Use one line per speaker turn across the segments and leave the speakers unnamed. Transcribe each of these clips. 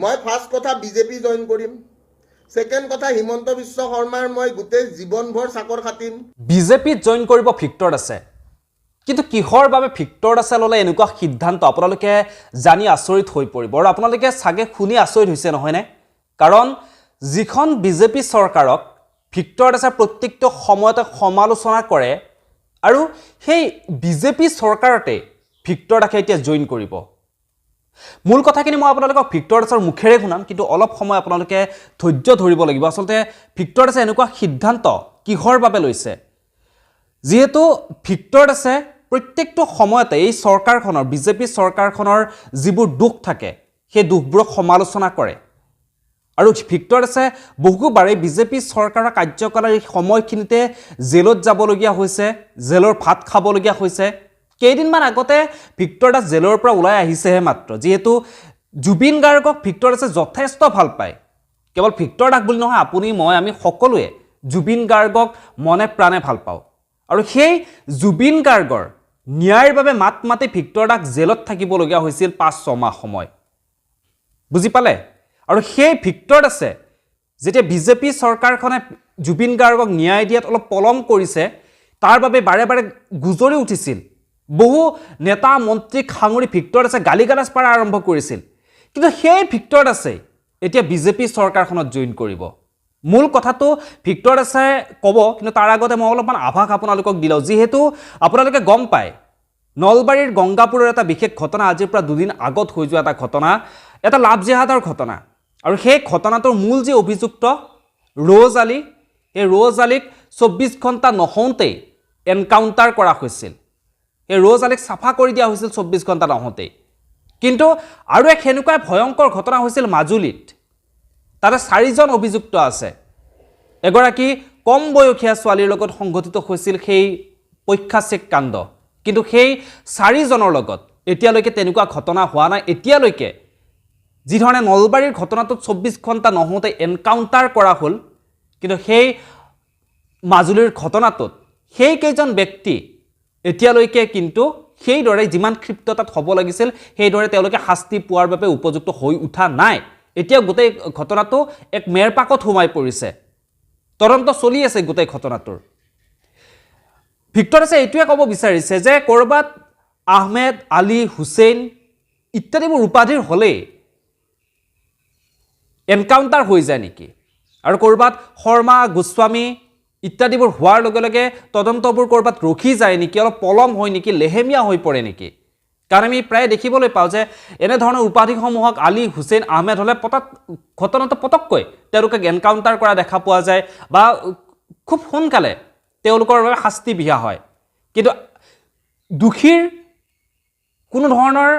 মই ফাৰ্ষ্ট কথা BJP join কৰিম সেকেন্ড কথা হিমন্ত বিশ্ব শৰ্মাৰ মই গোটেই জীৱনভৰ চাকৰ খাটিম
বিজেপিত জইন কৰিব ভিক্টৰ আছে কিন্তু কিহৰ বাবে ভিক্টৰ আছে ললে এনেকুৱা সিদ্ধান্ত আপোনালোকে জানি আচৰিত হৈ পৰিব আৰু আপোনালোকে সাগে শুনি আচৰিত হৈছে নহয় নে কাৰণ যিখন বিজেপি চৰকাৰক ভিক্টৰ আছে প্ৰত্যেকটো সময়তে সমালোচনা কৰে আৰু সেই বিজেপি চৰকাৰতে ভিক্টৰ আছে এতিয়া জইন কৰিব মূল কথাখিনি মই আপোনালোকক ভিক্টৰ দাসৰ মুখেৰে শুনাম কিন্তু অলপ সময় আপোনালোকে ধৈৰ্য ধৰিব লাগিব আসলতে ভিক্টৰ দাসে এনেকুৱা সিদ্ধান্ত কিহৰ বাবে লৈছে যেহেতু ভিক্টৰ দাসে প্ৰত্যেকটো সময়তে এই চৰকাৰখনৰ বিজেপি চৰকাৰখনৰ যিবোৰ দুখ থাকে সেই দুখবোৰক সমালোচনা কৰে আৰু ভিক্টৰ দাসে বহুবাৰে বিজেপি চৰকাৰৰ কাৰ্যকালৰ সময়খিনিতে জেলত যাবলগীয়া হৈছে জেলৰ ভাত খাবলগীয়া হৈছে কেইদিনমান আগতে ভিক্টৰ দাস জেলৰ পৰা ওলাই আহিছেহে মাত্ৰ যেহেতু জুবিন গাৰ্গক ভিক্টৰ দাসে যথেষ্ট ভাল পায় কেৱল ভিক্টৰ দাস বুলি নহয় আপুনি মই আমি সকলোৱে জুবিন গাৰ্গক মনে প্ৰাণে ভাল পাওঁ আৰু সেই জুবিন গাৰ্গৰ ন্যায়ৰ বাবে মাত মাতি ভিক্টৰ দাস জেলত থাকিবলগীয়া হৈছিল 5-6 মাহ সময় বুজি পালে আৰু সেই ভিক্টৰ দাসে যেতিয়া বিজেপি চৰকাৰখনে জুবিন গাৰ্গক ন্যায় দিয়াত অলপ পলম কৰিছে তাৰ বাবে বাৰে বাৰে গুজৰি উঠিছিল বহু নেতা মন্ত্ৰী খাঙুৰি ভিক্টৰ দাসে গালিগালাজ পৰা আৰম্ভ কৰিছিল কিন্তু সেই ভিক্টৰ দাসে এতিয়া বিজেপি চৰকাৰখনত জইন কৰিব মূল কথাটো ভিক্টৰ দাসে ক'ব কিন্তু তাৰ আগতে মই অলপমান আভাস আপোনালোকক দিলাও যেহেতু আপোনালোকে গম পায় নলবাৰীৰ গংগাপুৰৰ এটা বিশেষ ঘটনা আজিৰ পৰা দুদিন আগত হৈ যোৱা এটা ঘটনা এটা লাভ জেহাদৰ ঘটনা আৰু সেই ঘটনাটোৰ মূল যে অভিযুক্ত ৰ'জ আলী এই ৰ'জ আলীক 24 ঘণ্টা নহওঁতেই এনকাউণ্টাৰ কৰা হৈছিল এই ৰ'জ আলীক চাফা কৰি দিয়া হৈছিল 24 ঘণ্টা নহওঁতেই কিন্তু আৰু এক হেনুকা ভয়ংকৰ ঘটনা হৈছিল মাজুলীত তাতে 4জন অভিযুক্ত আছে এগৰাকী কম বয়সীয়া ছোৱালীৰ লগত সংঘটিত হৈছিল সেই পৰীক্ষাচেক কাণ্ড কিন্তু সেই 4জনৰ লগত এতিয়ালৈকে তেনেকুৱা ঘটনা হোৱা নাই এতিয়ালৈকে যি ধৰণে নলবাৰীৰ ঘটনাটোত 24 ঘণ্টা নহওঁতে এনকাউণ্টাৰ কৰা হ'ল কিন্তু সেই মাজুলীৰ ঘটনাটোত সেই কেইজন ব্যক্তি এতিয়ালৈকে কিন্তু সেইদৰে যিমান ক্ষিপ্ততাত হ'ব লাগিছিল সেইদৰে তেওঁলোকে শাস্তি পোৱাৰ বাবে উপযুক্ত হৈ উঠা নাই এতিয়া গোটেই ঘটনাটো এক মেৰপাকত সোমাই পৰিছে তদন্ত চলি আছে গোটেই ঘটনাটোৰ ভিক্টৰ দাসে এইটোৱে ক'ব বিচাৰিছে যে কৰবাত আহমেদ আলী হুছেইন ইত্যাদিবোৰ উপাধিৰ হ'লে এনকাউণ্টাৰ হৈ যায় নেকি আৰু কৰবাত শৰ্মা গোস্বামী ইত্যাদিবোৰ হোৱাৰ লগে লগে তদন্তবোৰ কৰবাত ৰখি যায় নেকি অলপ পলম হয় নেকি লেহেমীয়া হৈ পৰে নেকি কাৰণ আমি প্ৰায় দেখিবলৈ পাওঁ যে এনে ধৰণৰ উপাধিসমূহক আলী হুছেইন আহমেদ হ'লে ঘটনাটো পটককৈ তেওঁলোকে এনকাউণ্টাৰ কৰা দেখা পোৱা যায় বা খুব সোনকালে তেওঁলোকৰ বাবে শাস্তি বিহা হয় কিন্তু দুখীৰ কোনো ধৰণৰ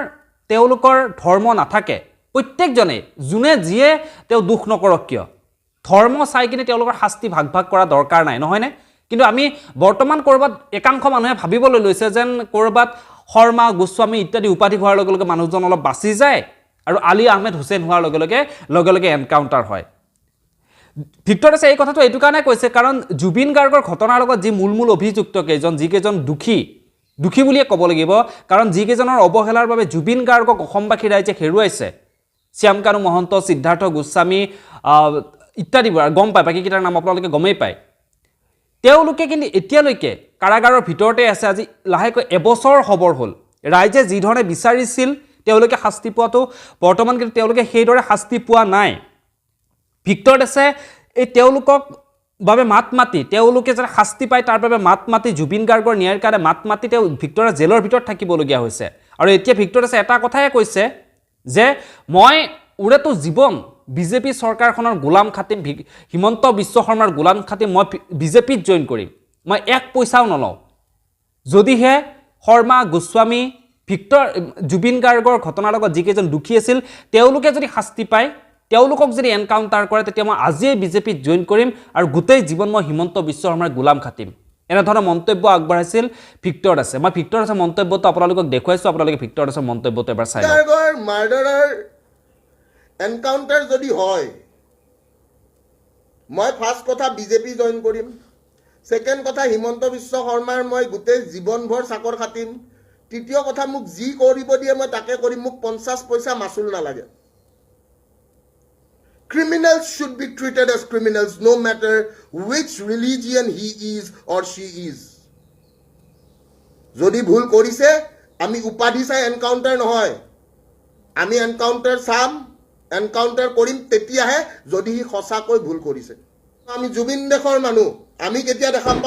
তেওঁলোকৰ ধৰ্ম নাথাকে প্ৰত্যেকজনে যোনে যিয়ে তেওঁ দুখ নকৰক কিয় ধৰ্ম চাই কিনে তেওঁলোকৰ শাস্তি ভাগ ভাগ কৰা দৰকাৰ নাই নহয়নে কিন্তু আমি বৰ্তমান কৰবাত একাংশ মানুহে ভাবিবলৈ লৈছে যেন কৰবাত শৰ্মা গোস্বামী ইত্যাদি উপাধি হোৱাৰ লগে লগে মানুহজন অলপ বাচি যায় আৰু আলী আহমেদ হুছেইন হোৱাৰ লগে লগে এনকাউণ্টাৰ হয় ভিক্টৰ দাসে এই কথাটো এইটো কাৰণে কৈছে কাৰণ জুবিন গাৰ্গৰ ঘটনাৰ লগত যি মূল অভিযুক্ত কেইজন যিকেইজন দুখী বুলিয়ে ক'ব লাগিব কাৰণ যিকেইজনৰ অৱহেলাৰ বাবে জুবিন গাৰ্গক অসমবাসী ৰাইজে হেৰুৱাইছে শ্যামকানু মহন্ত সিদ্ধাৰ্থ গোস্বামী ইত্যাদিবোৰ গম পায় বাকীকেইটাৰ নাম আপোনালোকে গমেই পায় তেওঁলোকে কিন্তু এতিয়ালৈকে কাৰাগাৰৰ ভিতৰতে আছে আজি লাহেকৈ এবছৰ খবৰ হ'ল ৰাইজে যি ধৰণে বিচাৰিছিল তেওঁলোকে শাস্তি পোৱাটো বৰ্তমান কিন্তু তেওঁলোকে সেইদৰে শাস্তি পোৱা নাই ভিক্টৰ দাসে এই তেওঁলোকক বাবে মাত মাতি তেওঁলোকে যাতে শাস্তি পায় তাৰ বাবে মাত মাতি জুবিন গাৰ্গৰ ন্যায়ৰ কাৰণে মাত মাতি তেওঁ ভিক্টৰ দাস জেলৰ ভিতৰত থাকিবলগীয়া হৈছে আৰু এতিয়া ভিক্টৰ দাসে এটা কথাই কৈছে যে মই উৰেতো জীৱন বিজেপি চৰকাৰখনৰ গোলাম খাটিম হিমন্ত বিশ্ব শৰ্মাৰ গোলাম খাটিম মই বিজেপিত জইন কৰিম মই এক পইচাও নলওঁ যদিহে শৰ্মা গোস্বামী জুবিন গাৰ্গৰ ঘটনাৰ লগত যিকেইজন দুখী আছিল তেওঁলোকে যদি শাস্তি পায় তেওঁলোকক যদি এনকাউণ্টাৰ কৰে তেতিয়া মই আজিয়ে বিজেপিত জইন কৰিম আৰু গোটেই জীৱন মই হিমন্ত বিশ্ব শৰ্মাৰ গোলাম খাটিম এনেধৰণৰ মন্তব্য আগবঢ়াইছিল ভিক্টৰ দাসে মই ভিক্টৰ দাসৰ মন্তব্যটো আপোনালোকক দেখুৱাইছোঁ আপোনালোকে ভিক্টৰ দাসৰ মন্তব্যটো এবাৰ চাই লওক
মাৰ্ডাৰাৰ এনকাউণ্টাৰ যদি হয় মই ফাৰ্ষ্ট কথা বিজেপি জইন কৰিম সেকেন্ড কথা হিমন্ত বিশ্ব শৰ্মাৰ মই গোটেই জীৱনভৰ চাকৰ খাটিম তৃতীয় কথা মোক যি কৰিব দিয়ে মই তাকে কৰিম মোক 50 পইচা মাচুল নালাগে Criminals should be treated as criminals no matter which religion he is or she is. যদি ভুল কৰিছে আমি উপাধি চাই এনকাউণ্টাৰ নহয়, আমি এনকাউণ্টাৰ চাম, এনকাউণ্টাৰ কৰিম তেতিয়াহে যদি সি সঁচাকৈ ভুল কৰিছে। আমি জুবিন দেশৰ মানুহ, আমি কেতিয়া দেখা পাম?